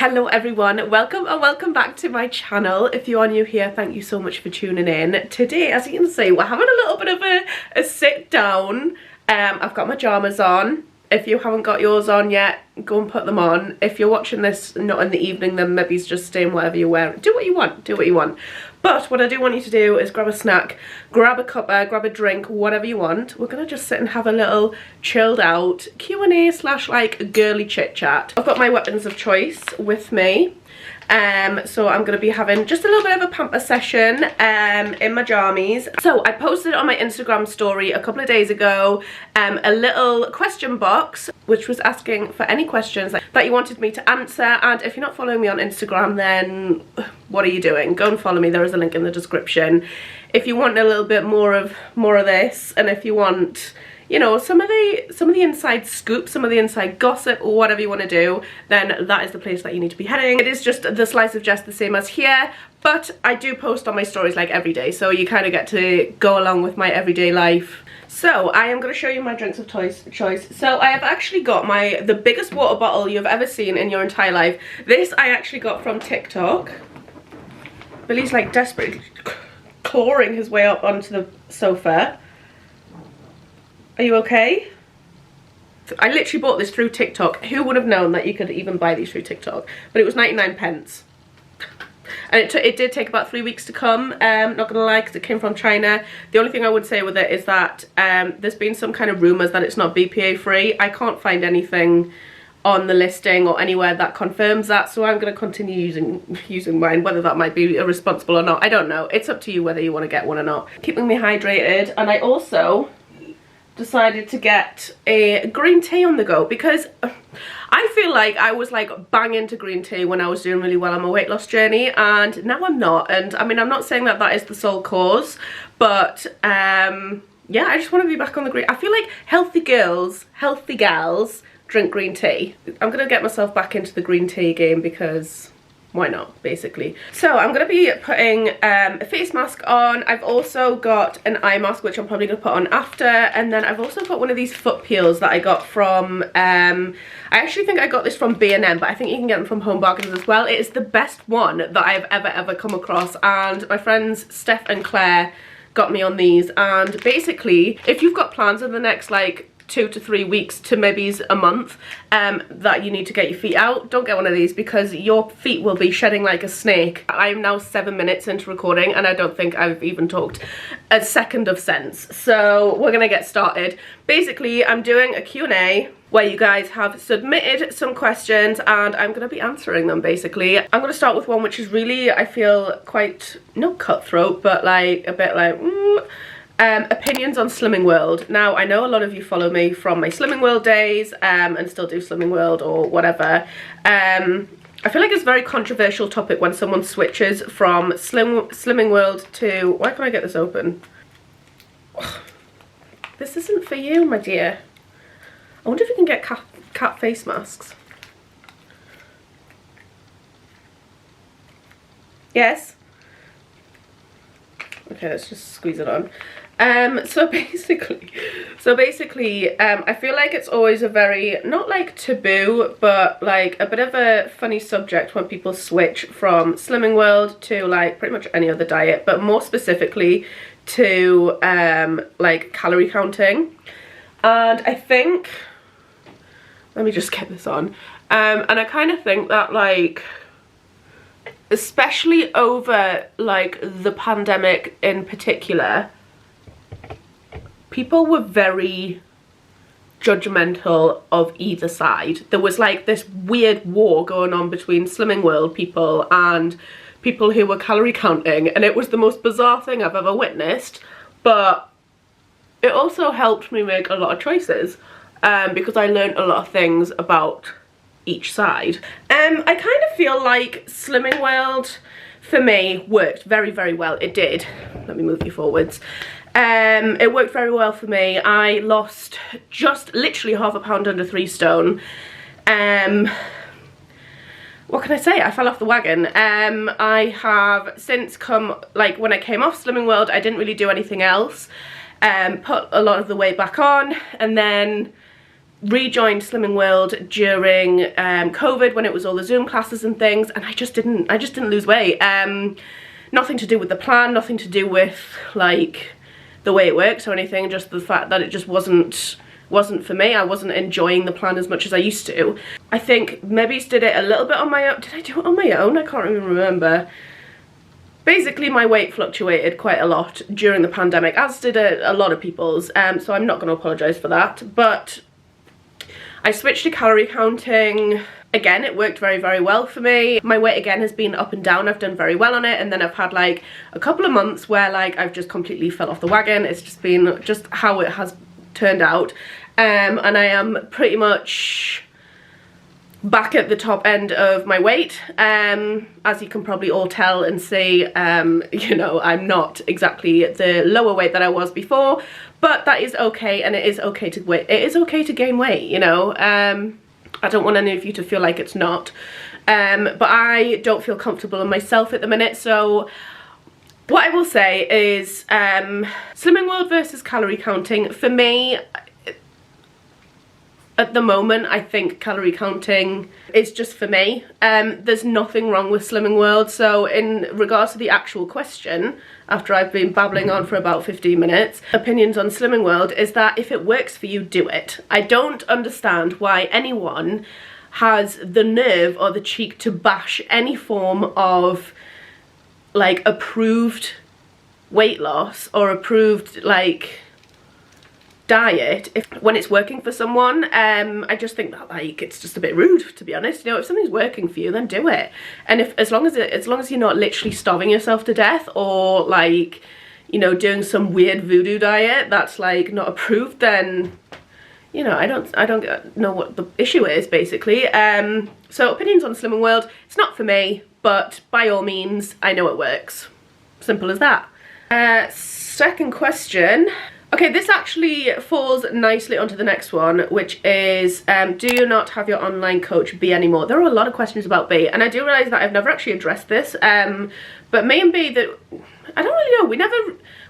Hello everyone, welcome and welcome back to my channel. If you are new here, thank you so much for tuning in. Today, as you can see, we're having a little bit of a sit down. I've got my pajamas on. If you haven't got yours on yet, go and put them on. If you're watching this not in the evening, then maybe just stay in whatever you're wearing. Do what you want, do what you want. But what I do want you to do is grab a snack, grab a cuppa, grab a drink, whatever you want. We're gonna just sit and have a little chilled out Q&A / like girly chit chat. I've got my weapons of choice with me. So I'm going to be having just a little bit of a pamper session in my jammies. So I posted on my Instagram story a couple of days ago a little question box which was asking for any questions that you wanted me to answer, and if you're not following me on Instagram, then what are you doing? Go and follow me, there is a link in the description. If you want a little bit more of this, and if you want, you know, some of the inside scoop, some of the inside gossip, or whatever you want to do, then that is the place that you need to be heading. It is just the slice of Jess, the same as here, but I do post on my stories like every day, so you kind of get to go along with my everyday life. So I am going to show you my drinks of choice. So I have actually got the biggest water bottle you've ever seen in your entire life. This I actually got from TikTok. Billy's like desperately clawing his way up onto the sofa. Are you okay? I literally bought this through TikTok. Who would have known that you could even buy these through TikTok? But it was 99 pence. And it did take about 3 weeks to come, not gonna lie, because it came from China. The only thing I would say with it is that there's been some kind of rumours that it's not BPA free. I can't find anything on the listing or anywhere that confirms that, so I'm going to continue using mine. Whether that might be irresponsible or not, I don't know. It's up to you whether you want to get one or not. Keeping me hydrated, and I also decided to get a green tea on the go because I feel like I was like bang into green tea when I was doing really well on my weight loss journey, and now I'm not. And I mean, I'm not saying that that is the sole cause, but yeah, I just want to be back on the green. I feel like healthy gals drink green tea. I'm gonna get myself back into the green tea game because why not, basically. So I'm going to be putting a face mask on. I've also got an eye mask which I'm probably going to put on after, and then I've also got one of these foot peels that I got from I actually think I got this from B&M, but I think you can get them from Home Bargains as well. It is the best one that I've ever come across, and my friends Steph and Claire got me on these. And basically, if you've got plans in the next like 2 to 3 weeks to maybe a month that you need to get your feet out, don't get one of these because your feet will be shedding like a snake. I'm now 7 minutes into recording and I don't think I've even talked a second of sense, so we're gonna get started. Basically, I'm doing a Q&A where you guys have submitted some questions and I'm going to be answering them. Basically, I'm going to start with one which is really, I feel, quite, not cutthroat, but like a bit like opinions on Slimming World. Now, I know a lot of you follow me from my Slimming World days and still do Slimming World or whatever. I feel like it's a very controversial topic when someone switches from Slimming World to... Why can't I get this open? This isn't for you, my dear. I wonder if you can get cat face masks. Yes? Okay, let's just squeeze it on. So basically, I feel like it's always a very, not like taboo, but like a bit of a funny subject when people switch from Slimming World to like pretty much any other diet, but more specifically to like calorie counting. And I think, let me just get this on, and I kind of think that like, especially over like the pandemic in particular, people were very judgmental of either side. There was like this weird war going on between Slimming World people and people who were calorie counting, and it was the most bizarre thing I've ever witnessed, but it also helped me make a lot of choices because I learned a lot of things about each side. I kind of feel like Slimming World for me worked very well. It did. Let me move you forwards. It worked very well for me. I lost just literally half a pound under 3 stone. What can I say? I fell off the wagon. I have since come, like when I came off Slimming World, I didn't really do anything else. Put a lot of the weight back on, and then rejoined Slimming World during COVID, when it was all the Zoom classes and things, and I just didn't lose weight. Nothing to do with the plan, nothing to do with like the way it works or anything, just the fact that it just wasn't for me. I wasn't enjoying the plan as much as I used to. I think maybe did it a little bit on my own. Did I do it on my own? I can't even remember. Basically, my weight fluctuated quite a lot during the pandemic, as did a lot of people's, so I'm not going to apologise for that. But I switched to calorie counting. Again, it worked very, very well for me. My weight again has been up and down. I've done very well on it, and then I've had like a couple of months where like I've just completely fell off the wagon. It's just been just how it has turned out, and I am pretty much back at the top end of my weight. As you can probably all tell and see, you know, I'm not exactly the lower weight that I was before, but that is okay, and it is okay to gain weight, you know. I don't want any of you to feel like it's not, but I don't feel comfortable in myself at the minute. So what I will say is Slimming World versus calorie counting, for me at the moment, I think calorie counting is just for me. There's nothing wrong with Slimming World. So in regards to the actual question, after I've been babbling on for about 15 minutes, opinions on Slimming World is that if it works for you, do it. I don't understand why anyone has the nerve or the cheek to bash any form of like approved weight loss or approved like diet when it's working for someone. I just think that like it's just a bit rude, to be honest. You know, if something's working for you, then do it. And if as long as you're not literally starving yourself to death or like, you know, doing some weird voodoo diet that's like not approved, then you know, I don't know what the issue is basically. So opinions on Slimming World, it's not for me, but by all means, I know it works. Simple as that. Second question. Okay, this actually falls nicely onto the next one, which is, do you not have your online coach B anymore? There are a lot of questions about B, and I do realise that I've never actually addressed this, but me and B, I don't really know,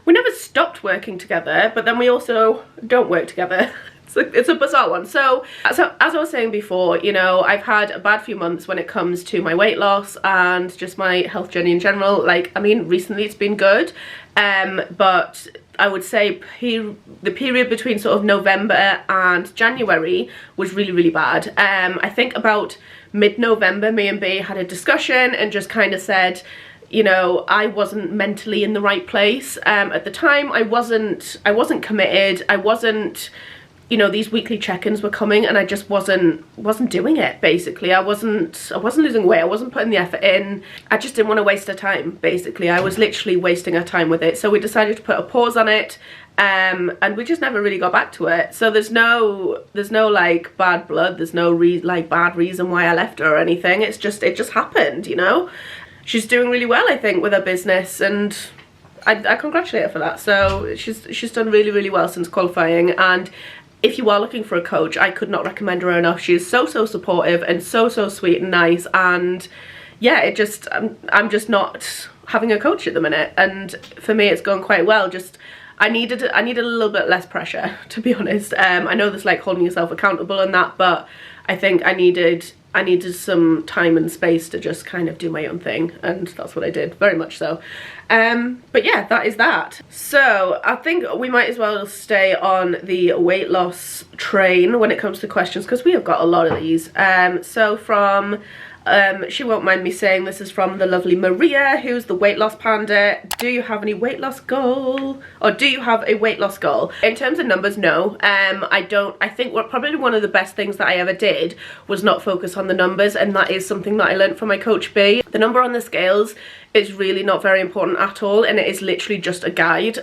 we never stopped working together, but then we also don't work together. It's a bizarre one. So as I was saying before, you know, I've had a bad few months when it comes to my weight loss and just my health journey in general. Like, I mean, recently it's been good, but I would say the period between sort of November and January was really, really bad. I think about mid-November, me and B had a discussion and just kind of said, you know, I wasn't mentally in the right place. At the time, I wasn't committed. I wasn't, you know, these weekly check-ins were coming and I just wasn't doing it, basically. I wasn't losing weight, I wasn't putting the effort in. I just didn't want to waste her time, basically. I was literally wasting her time with it. So we decided to put a pause on it, and we just never really got back to it. So there's no like bad blood, there's no bad reason why I left her or anything. It just happened, you know. She's doing really well, I think, with her business, and I congratulate her for that. So she's done really, really well since qualifying, and if you are looking for a coach, I could not recommend her enough. She is so supportive and so sweet and nice, and yeah, it just I'm just not having a coach at the minute, and for me it's going quite well. Just I needed a little bit less pressure, to be honest. I know there's like holding yourself accountable and that, but I think I needed some time and space to just kind of do my own thing, and that's what I did, very much so. But yeah, that is that. So I think we might as well stay on the weight loss train when it comes to questions, because we have got a lot of these. So from she won't mind me saying, this is from the lovely Maria, who's the weight loss panda. Do you have any weight loss goal, or do you have a weight loss goal? In terms of numbers, no. I don't. I think probably one of the best things that I ever did was not focus on the numbers, and that is something that I learned from my coach B. The number on the scales is really not very important at all, and it is literally just a guide.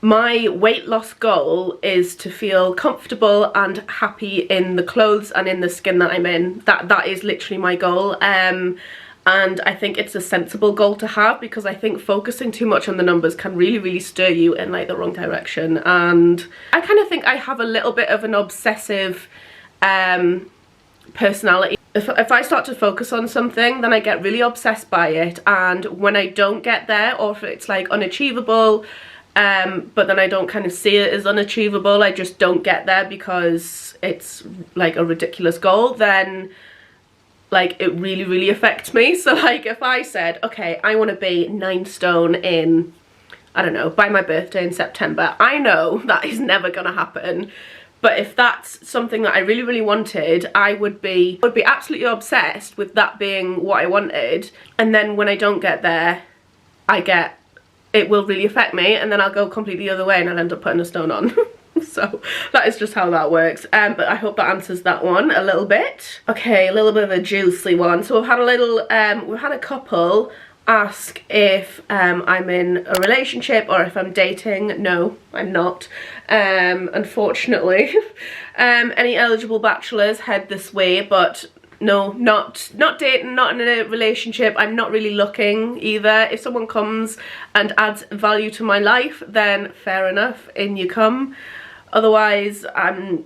My weight loss goal is to feel comfortable and happy in the clothes and in the skin that I'm in. That is literally my goal. And I think it's a sensible goal to have, because I think focusing too much on the numbers can really stir you in like the wrong direction. And I kind of think I have a little bit of an obsessive personality. If I start to focus on something, then I get really obsessed by it, and when I don't get there, or if it's like unachievable, but then I don't kind of see it as unachievable, I just don't get there because it's like a ridiculous goal, then like it really affects me. So like if I said, okay, I want to be 9 stone in, I don't know, by my birthday in September, I know that is never gonna happen. But if that's something that I really wanted, I would be absolutely obsessed with that being what I wanted. And then when I don't get there, it will really affect me, and then I'll go completely the other way and I'll end up putting a stone on. So that is just how that works. But I hope that answers that one a little bit. Okay, a little bit of a juicy one. So we've had a couple ask if I'm in a relationship or if I'm dating. No, I'm not, unfortunately. Any eligible bachelors head this way, but no, not dating, not in a relationship. I'm not really looking either. If someone comes and adds value to my life, then fair enough, in you come. Otherwise, I'm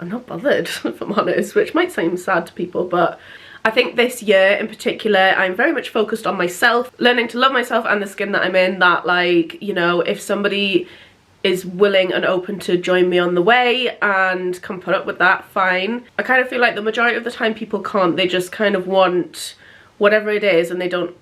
not bothered, if I'm honest, which might seem sad to people, but I think this year in particular, I'm very much focused on myself, learning to love myself and the skin that I'm in, that like, you know, if somebody is willing and open to join me on the way and can put up with that, fine. I kind of feel like the majority of the time people can't, they just kind of want whatever it is and they don't,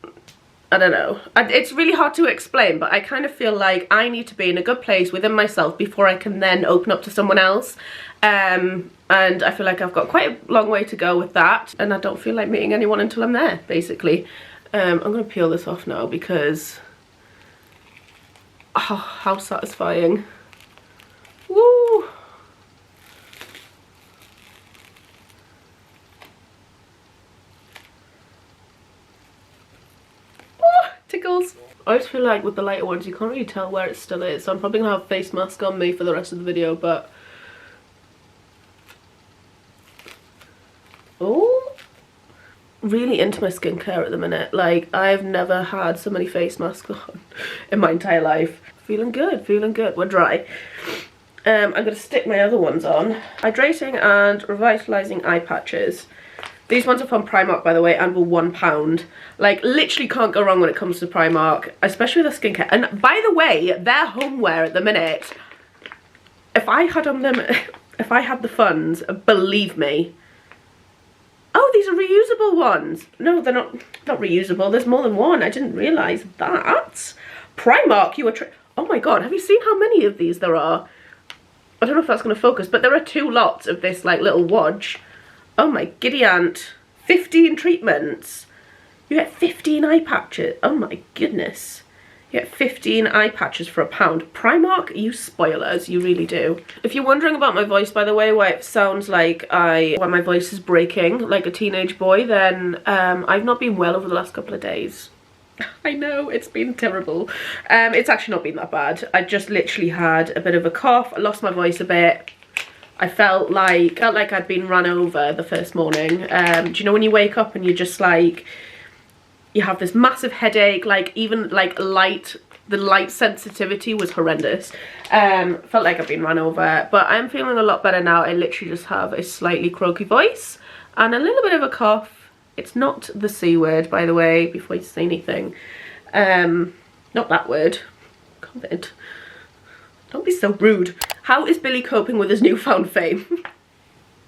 I don't know. It's really hard to explain, but I kind of feel like I need to be in a good place within myself before I can then open up to someone else. And I feel like I've got quite a long way to go with that, and I don't feel like meeting anyone until I'm there, basically. I'm going to peel this off now because, oh, how satisfying. Woo! Tickles. I just feel like with the lighter ones you can't really tell where it still is, so I'm probably gonna have a face mask on me for the rest of the video, but oh, really into my skincare at the minute. Like, I've never had so many face masks on in my entire life. Feeling good, feeling good. We're dry. I'm gonna stick my other ones on. Hydrating and revitalizing eye patches. These ones are from Primark, by the way, and were £1. Like, literally can't go wrong when it comes to Primark, especially with their skincare. And by the way, their homeware at the minute, if I had the funds, believe me. Oh, these are reusable ones. No, they're not reusable. There's more than one. I didn't realise that. Primark, you were oh my god, have you seen how many of these there are? I don't know if that's going to focus, but there are 2 lots of this, like, little wodge. Oh my giddy aunt. 15 treatments. You get 15 eye patches. Oh my goodness. You get 15 eye patches for £1. Primark, you spoilers, you really do. If you're wondering about my voice, by the way, why it sounds like why my voice is breaking like a teenage boy, then I've not been well over the last couple of days. I know, it's been terrible. It's actually not been that bad. I just literally had a bit of a cough. I lost my voice a bit. I felt like I'd been run over the first morning. Do you know when you wake up and you just like, you have this massive headache, like even like the light sensitivity was horrendous. Felt like I've been run over, but I'm feeling a lot better now. I literally just have a slightly croaky voice and a little bit of a cough. It's not the C word, by the way, before you say anything. Not that word. COVID. Don't be so rude. How is Billy coping with his newfound fame?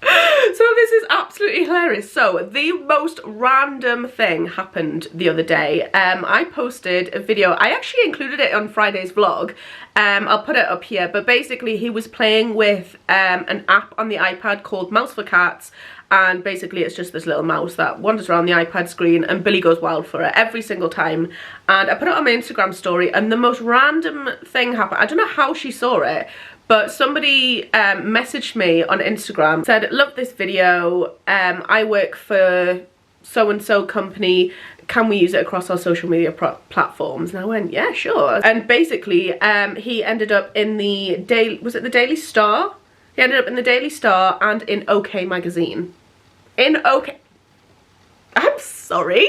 So this is absolutely hilarious. So the most random thing happened the other day. I posted a video. I actually included it on Friday's vlog. I'll put it up here. But basically he was playing with an app on the iPad called Mouse for Cats. And basically it's just this little mouse that wanders around the iPad screen and Billy goes wild for it every single time. And I put it on my Instagram story and the most random thing happened. I don't know how she saw it, but somebody messaged me on Instagram, said, love this video, I work for so-and-so company, can we use it across our social media platforms? And I went, yeah, sure. And basically he ended up in the was it the Daily Star? He ended up in the Daily Star and in OK Magazine. In OK, I'm sorry.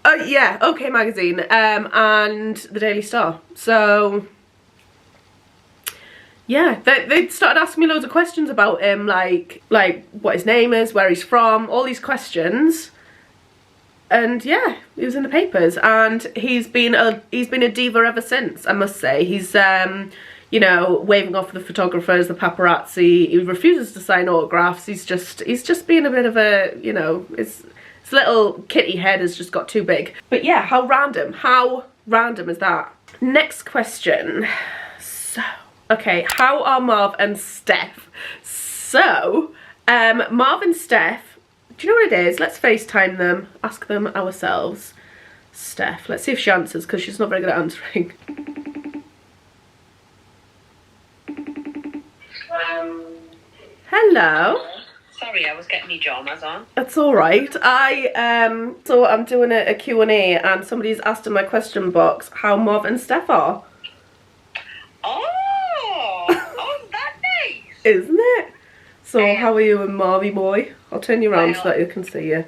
Yeah, OK Magazine and the Daily Star. So yeah, they started asking me loads of questions about him, like what his name is, where he's from, all these questions. and yeah, he was in the papers, and he's been a diva ever since, I must say. He's you know, waving off the photographers, the paparazzi. He refuses to sign autographs. He's just being a bit of a, you know, his little kitty head has just got too big. But yeah, how random is that? Next question. So, okay, how are Marv and Steph? So, Marv and Steph, do you know what it is? Let's FaceTime them, ask them ourselves. Steph, let's see if she answers, because she's not very good at answering. Hello. Sorry, I was getting my pajamas on. That's all right. So I'm doing a Q&A, and somebody's asked in my question box how Marv and Steph are. Oh, that nice. Isn't it? So how are you and Marvy boy? I'll turn you around so that you can see you.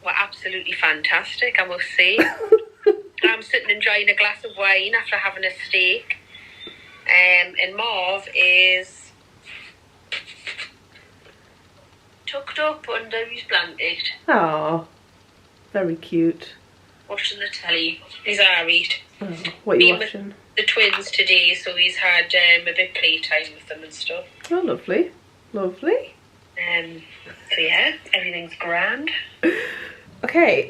We're absolutely fantastic, I must say. I'm sitting enjoying a glass of wine after having a steak. And Marv is tucked up under his blanket. Oh, very cute. Watching the telly. He's alright. Oh, what are you watching? With the twins today, so he's had a bit playtime with them and stuff. Oh, lovely. Lovely. So yeah, everything's grand. Okay.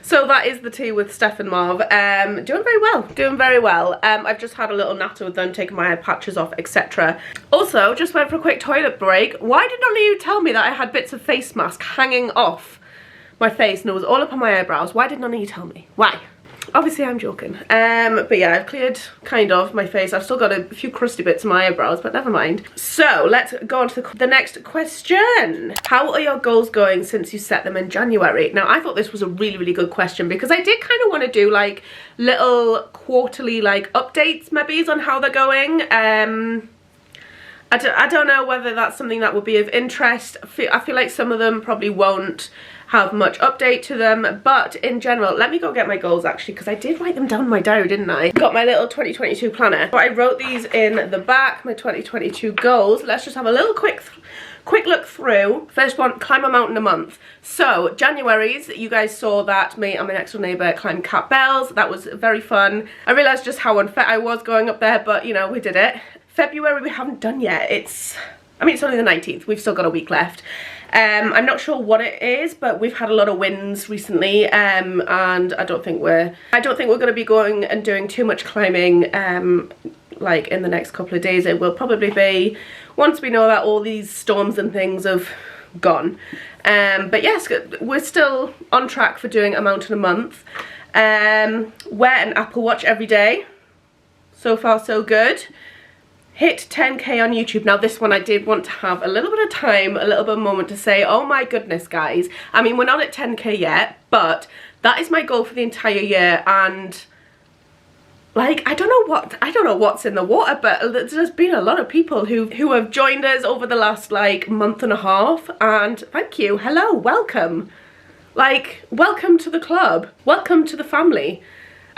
So that is the tea with Steph and Marv. Doing very well. I've just had a little natter with them, taking my eye patches off, etc. Also, just went for a quick toilet break. Why did none of you tell me that I had bits of face mask hanging off my face and it was all up on my eyebrows? Why did none of you tell me? Why? Obviously I'm joking. But yeah, I've cleared kind of my face. I've still got a few crusty bits in my eyebrows, but never mind. So let's go on to the next question. How are your goals going since you set them in January? Now, I thought this was a really good question, because I did kind of want to do like little quarterly like updates maybe on how they're going. I don't know whether that's something that would be of interest. I feel like some of them probably won't have much update to them, but in general, let me go get my goals actually, because I did write them down in my diary, didn't I? Got my little 2022 planner. So I wrote these in the back, my 2022 goals. Let's just have a little quick look through. First one, climb a mountain a month. So January's, you guys saw that me and my next door neighbour climbed Cat Bells. That was very fun. I realised just how unfit I was going up there, but you know, we did it. February we haven't done yet. I mean, it's only the 19th. We've still got a week left. I'm not sure what it is, but we've had a lot of wins recently, and I don't think we're going to be going and doing too much climbing like in the next couple of days. It will probably be once we know that all these storms and things have gone. But yes, we're still on track for doing a mountain a month. Wear an Apple Watch every day. So far so good. Hit 10k on YouTube. Now this one I did want to have a little bit of time, a little bit of moment to say, oh my goodness guys. I mean, we're not at 10k yet, but that is my goal for the entire year. And like, I don't know what's in the water, but there's been a lot of people who have joined us over the last like month and a half, and thank you. Hello, welcome. Like, welcome to the club. Welcome to the family.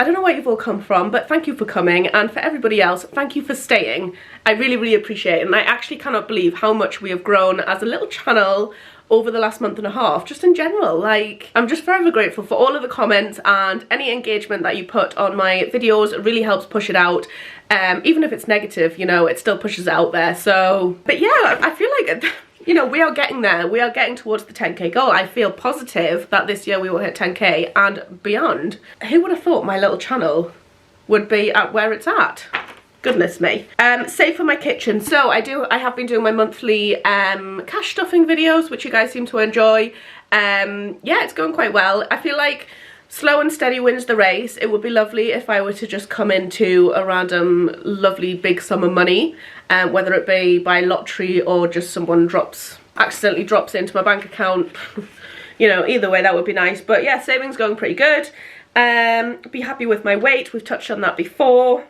I don't know where you've all come from, but thank you for coming, and for everybody else, thank you for staying. I really appreciate it, and I actually cannot believe how much we have grown as a little channel over the last month and a half, just in general. Like, I'm just forever grateful for all of the comments and any engagement that you put on my videos. It really helps push it out. Even if it's negative, you know, it still pushes it out there. So, but yeah, I feel like, you know, we are getting there. We are getting towards the 10k goal. I feel positive that this year we will hit 10k and beyond. Who would have thought my little channel would be at where it's at? Goodness me. Save for my kitchen. So I have been doing my monthly cash stuffing videos, which you guys seem to enjoy. Yeah, it's going quite well. I feel like slow and steady wins the race. It would be lovely if I were to just come into a random lovely big sum of money, whether it be by lottery or just someone accidentally drops it into my bank account. You know, either way that would be nice. But yeah, savings going pretty good. Be happy with my weight. We've touched on that before.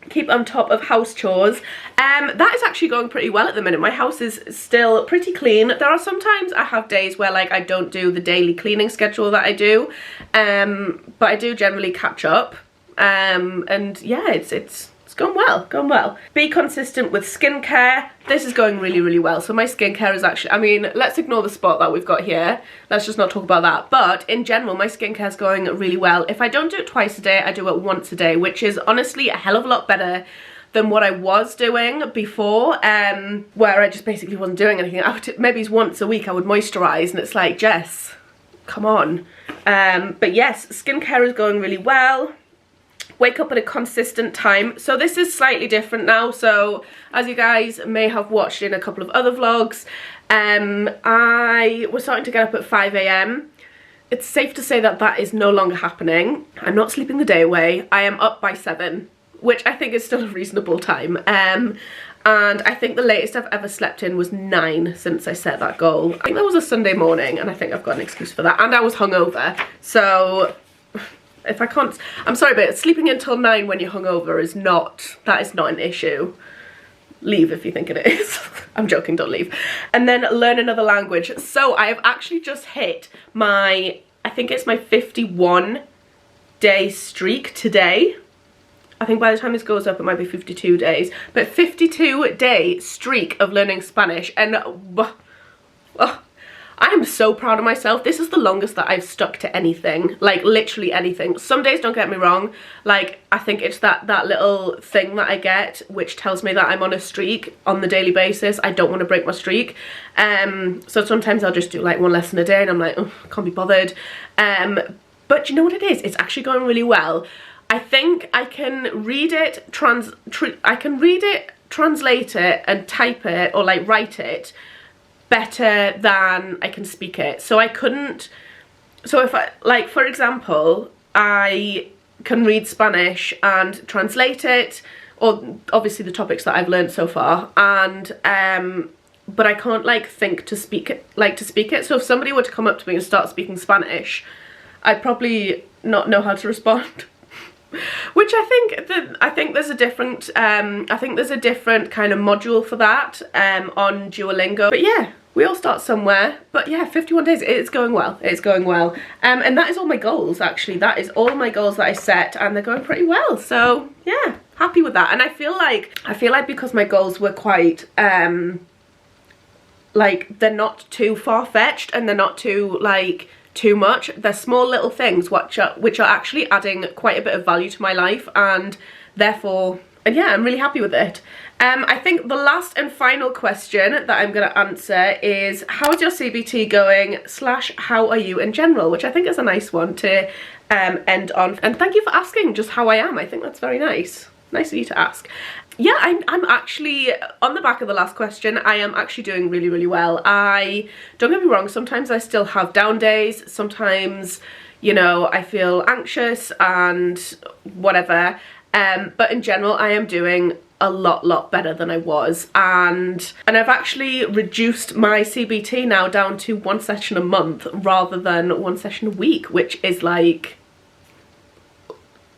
Keep on top of house chores. That is actually going pretty well at the minute. My house is still pretty clean. There are sometimes I have days where like I don't do the daily cleaning schedule that I do, but I do generally catch up. And yeah, it's It's going well, going well. Be consistent with skincare. This is going really, really well. So my skincare is actually, I mean, let's ignore the spot that we've got here. Let's just not talk about that. But in general, my skincare is going really well. If I don't do it twice a day, I do it once a day, which is honestly a hell of a lot better than what I was doing before, where I just basically wasn't doing anything. Maybe once a week I would moisturize, and it's like, Jess, come on. But yes, skincare is going really well. Wake up at a consistent time. So this is slightly different now. So as you guys may have watched in a couple of other vlogs, I was starting to get up at 5 AM. It's safe to say that that is no longer happening. I'm not sleeping the day away. I am up by 7, which I think is still a reasonable time. And I think the latest I've ever slept in was 9 since I set that goal. I think that was a Sunday morning, and I think I've got an excuse for that. And I was hungover, so if I can't, I'm sorry, but sleeping until 9 when you're hungover is not, that is not an issue. Leave if you think it is. I'm joking, don't leave. And then learn another language. So I have actually just hit my, I think it's my 51 day streak today. I think by the time this goes up it might be 52 days. But 52 day streak of learning Spanish, and I am so proud of myself. This is the longest that I've stuck to anything, like literally anything. Some days, don't get me wrong, like I think it's that little thing that I get which tells me that I'm on a streak on the daily basis. I don't want to break my streak. So sometimes I'll just do like one lesson a day and I'm like, oh, can't be bothered. But you know what it is? It's actually going really well. I think I can read it, translate it and type it, or like write it better than I can speak it. So I couldn't, so if I, like for example, I can read Spanish and translate it, or obviously the topics that I've learned so far, and but I can't like think to speak it, So if somebody were to come up to me and start speaking Spanish, I'd probably not know how to respond. Which I think there's a different kind of module for that on Duolingo. But yeah, we all start somewhere. But yeah, 51 days, it's going well. It's going well. And that is all my goals, actually. That is all my goals that I set, and they're going pretty well. So yeah, happy with that. And I feel like because my goals were quite like they're not too far-fetched and they're not too like too much. They're small little things which are actually adding quite a bit of value to my life, and therefore, and yeah, I'm really happy with it. I think the last and final question that I'm going to answer is, how's your CBT going / how are you in general, which I think is a nice one to end on. And thank you for asking just how I am. I think that's very nice. Nice of you to ask. Yeah, I'm actually, on the back of the last question, I am actually doing really, really well. Don't get me wrong, sometimes I still have down days. Sometimes, you know, I feel anxious and whatever. But in general, I am doing a lot better than I was. And I've actually reduced my CBT now down to 1 session a month rather than 1 session a week, which is like,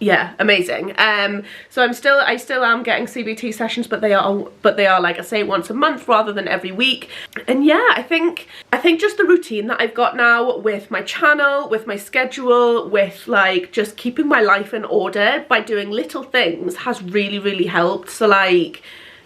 yeah, amazing. So I still am getting CBT sessions, but they are like I say, once a month rather than every week. And yeah, I think just the routine that I've got now with my channel, with my schedule, with like just keeping my life in order by doing little things has really helped. So like,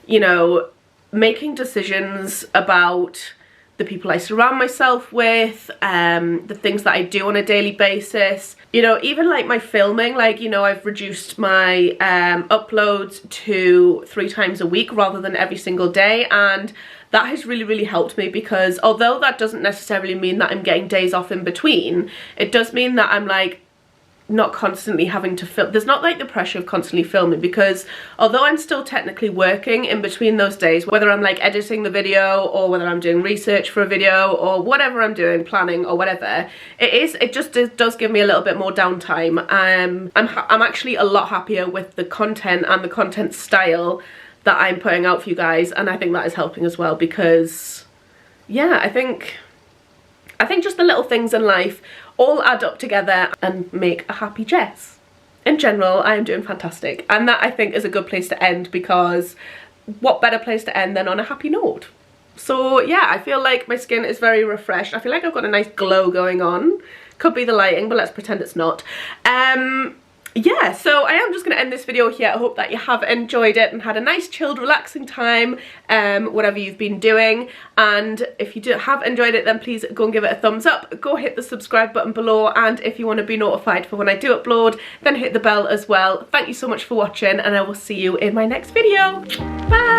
you know, making decisions about the people I surround myself with, the things that I do on a daily basis. You know, even like my filming, like, you know, I've reduced my uploads to 3 times a week rather than every single day, and that has really helped me, because although that doesn't necessarily mean that I'm getting days off in between, it does mean that I'm like not constantly having to film. There's not like the pressure of constantly filming, because although I'm still technically working in between those days, whether I'm like editing the video or whether I'm doing research for a video or whatever I'm doing, planning or whatever, it just does give me a little bit more downtime. I'm actually a lot happier with the content and the content style that I'm putting out for you guys, and I think that is helping as well, because yeah, I think just the little things in life all add up together and make a happy Jess. In general, I am doing fantastic, and that I think is a good place to end, because what better place to end than on a happy note. So yeah, I feel like my skin is very refreshed. I feel like I've got a nice glow going on. Could be the lighting, but let's pretend it's not. yeah, so I am just going to end this video here. I hope that you have enjoyed it and had a nice chilled relaxing time, whatever you've been doing. And if you have enjoyed it, then please go and give it a thumbs up, go hit the subscribe button below, and if you want to be notified for when I do upload, then hit the bell as well. Thank you so much for watching, and I will see you in my next video. Bye.